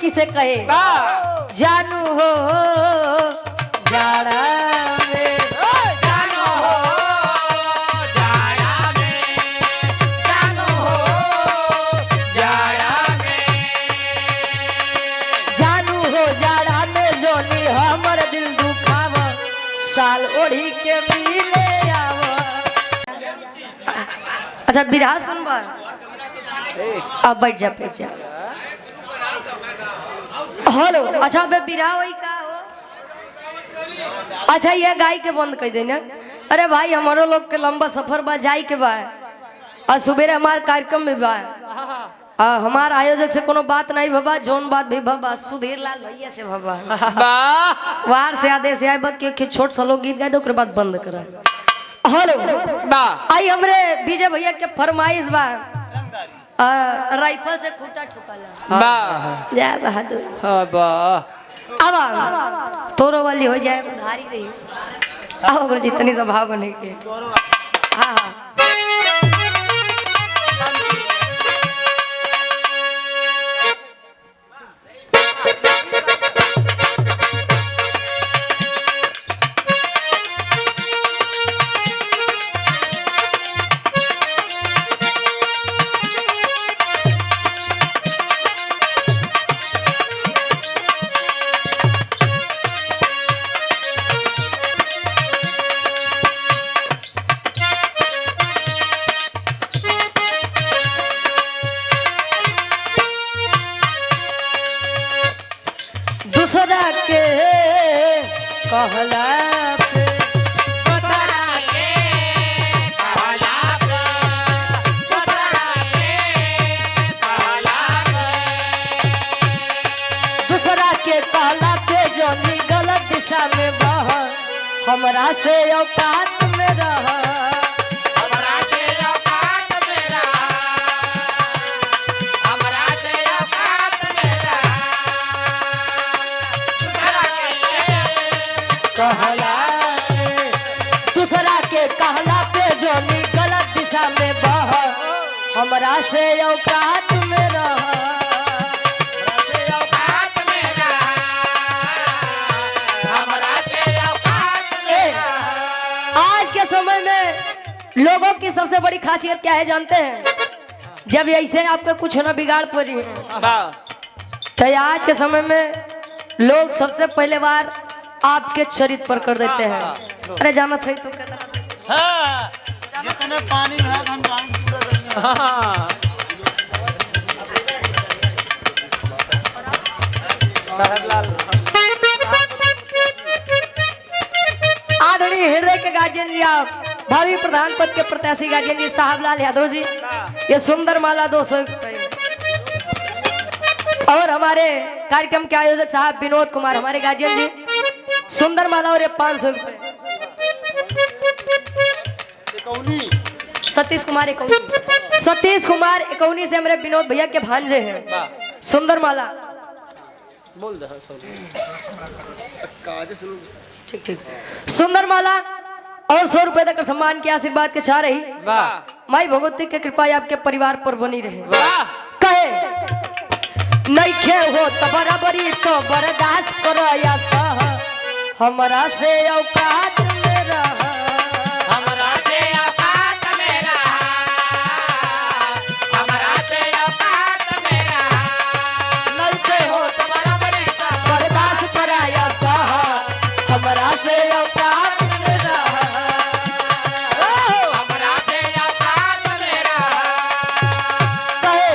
लड़की से कहे जानू हो जाड़ा में, जानू हो जाड़ा में, जानू हो जाड़ा में, जानू हो जाड़ा में जोनी हमर दिल दुखाव साल ओढ़ी के मिले आव। अच्छा बिरहा सुनबा, अब बैठ जा बैठ जा। हेलो अच्छा बे बिरहा वही का हो। अच्छा ये गाय के बंद कर देना। अरे भाई हमारो लोग के लंबा सफर बा जाई के बा और सुबह हमार कार्यक्रम में बा। हमार आयोजक से कोनो बात नहीं भबा, जोन बात भी भबा सुधीर लाल भैया से भबा। वार से आदेश आए बा कि छोट सा लोग गीत गाए दो बाद बंद करा। हेलो आई हमरे विजय भैया के फरमाइश बा राइफल से खूंटा ठोकाला जा बहादुर। अब तोरो वाली हो जाए उधारी रही। आओ गुरु जी तनी स्वभाव बने के। हाँ हाँ दूसरा के कहला पे दूसरा के कहला पे जोनी गलत दिशा में बह हमरा से औकात में रह, हमरा से औकात में रह, हमरा से औकात में रह, कहला दूसरा के कहला पे जोनी गलत दिशा में बह हमरा से औकात में रह। औकात में रह, हमरा से औकात में रह। आज के समय में लोगों की सबसे बड़ी खासियत क्या है जानते हैं? जब ऐसे आपको कुछ ना बिगाड़ पड़ी तो आज के समय में लोग सबसे पहले बार आपके चरित्र पर कर देते हैं। अरे जाना था तो जितने पानी में है हम पानी पूरा आदरणीय हृदय के गार्जियन जी, आप भावी प्रधान पद के प्रत्याशी गार्जियन जी साहब लाल यादव जी, ये सुंदर माला 200 और हमारे कार्यक्रम के आयोजक साहब विनोद कुमार हमारे गार्जियन जी सुंदर माला और ये 500 रुपए। सतीश कुमार एकौनी से हमारे विनोद भैया के भांजे हैं। सुंदर माला बोल दे ठीक ठीक सुंदर माला और 100 रुपए तक सम्मान के आशीर्वाद के चाह रही माई भगवती की कृपा आपके परिवार पर बनी रहे। कहे नहीं खे हो तो बराबरी तो बर्दाश्त करो या सह हमरा से औकात में रह, हमरा से औकात में रह, हमरा से औकात में रह। नहीं खे हो तो बराबरी का बर्दाश्त करो या सह हमरा से औकात में रह। हमरा से औकात में रह। कहे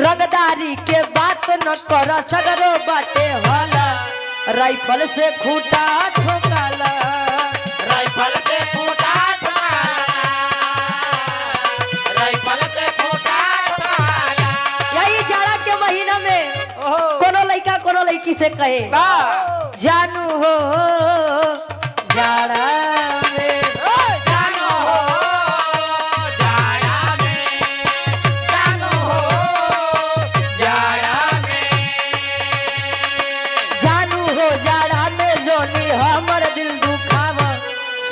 रंगदारी के बात न कर सगरो बाटे होला राइफल से खूंटा ठोकाला, राइफल से खूंटा ठोकाला, राइफल से खूंटा ठोकाला। यही जाड़ा के महीना में कोनो लड़का कोनो लड़की से कहे जानू हो जाड़ा में, जानू हो जाड़ा में, जानू हो जाड़ा में, जानू हो जाड़ा में जोनी हमर दिल दुखाव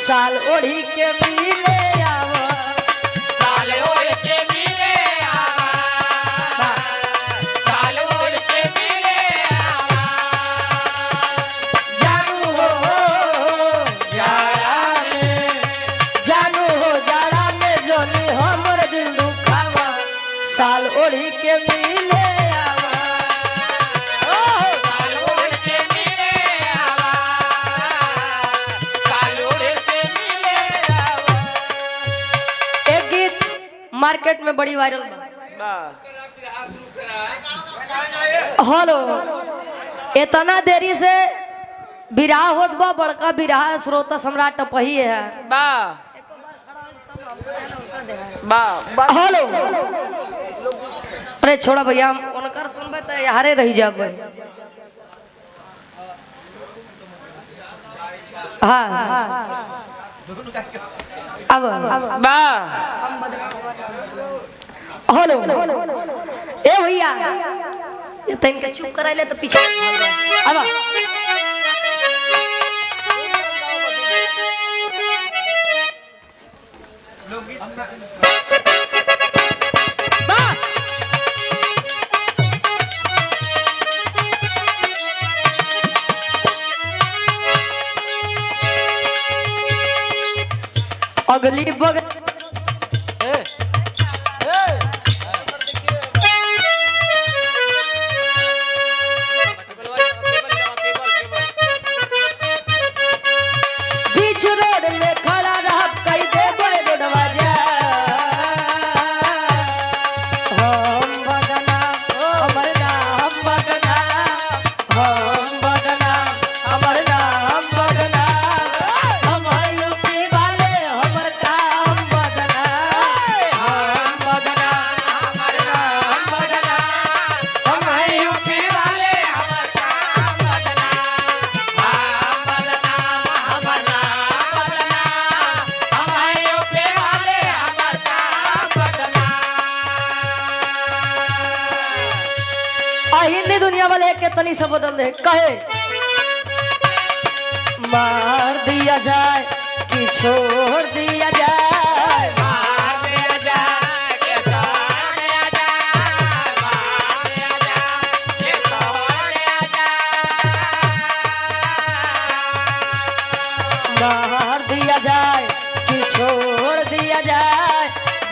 साल ओढ़ी के मिले आव। साल ओढ़ के मिले आवा, साल ओढ़ के ओढ़ी के मिले आवा। साल ओढ़ के मिले आवा, साल ओढ़ के मिले आवा। एक गीत मार्केट में बड़ी वायरल बा। हेलो, इतना देरी से बिराह होत बा, बड़का बिराह श्रोता सम्राट टपही है। हेलो, अरे छोड़ा भैया, हम उनकर सुनबे तो यारे रह जाबे। हाँ अब हेलो, ए भैया ये तो इनके चुप कराइले तो पीछे अब अगली बगल बीच रोड में खड़ा रह कई दे रोडवा जा। हम बदना हमर नाम बदना, हम बदना हमर नाम बदना, हम यूपी वाले हमर काम बदना, हम बदना हमर नाम बदना, हम यूपी वाले हमर काम बदना, हम बदना हमर नाम बदना, हम यूपी वाले हमर काम बदना। आ हिंदी दुनिया वाले के तनी से बदल दे, कहे मार दिया जाए कि छोड़ दिया जाए, मार दिया जाए के छोड़ दिया जाए, मार दिया जाए के छोड़ दिया जाए। मार दिया जाए कि छोड़ दिया जाए,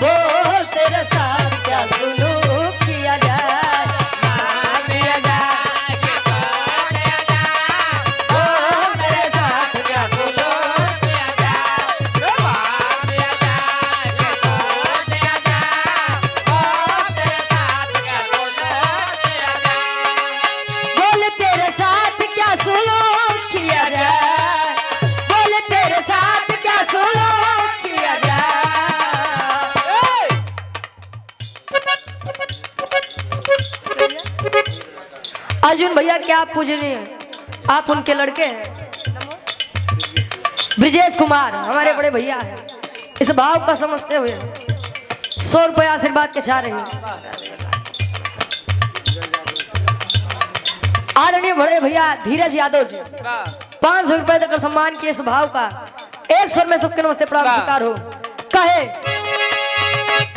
बोल तेरे साथ क्या सुलूक किया जाए, मार दिया जाए के छोड़ दिया जाए, बोल तेरे साथ क्या सुलूक किया जाए, मार दिया जाए के छोड़ दिया जाए, और तेरे साथ क्या सुलूक किया जाए। बोल तेरे साथ क्या सुलूक किया जाए, बोल तेरे साथ क्या सुलूक किया जाए। अर्जुन भैया क्या आप पूजनीय हैं, आप उनके लड़के हैं। ब्रिजेश कुमार हमारे बड़े भैया हैं, इस भाव का समझते हुए 100 रुपये आशीर्वाद के चाह रहे हैं। आदरणीय बड़े भैया धीरज यादव जी 500 रुपए देकर सम्मान किए इस भाव का। 100 में सबके नमस्ते प्रणाम स्वीकार हो। कहे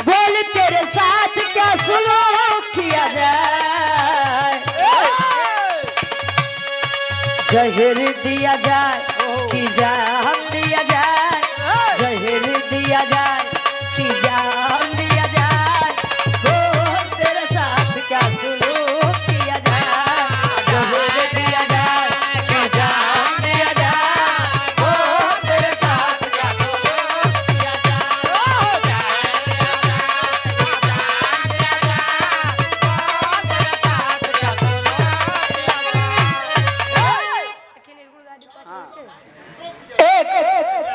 बोल तेरे साथ क्या सुलूक किया जाए, जहर दिया जाए कि जाम दिया जाए, जहर दिया जाए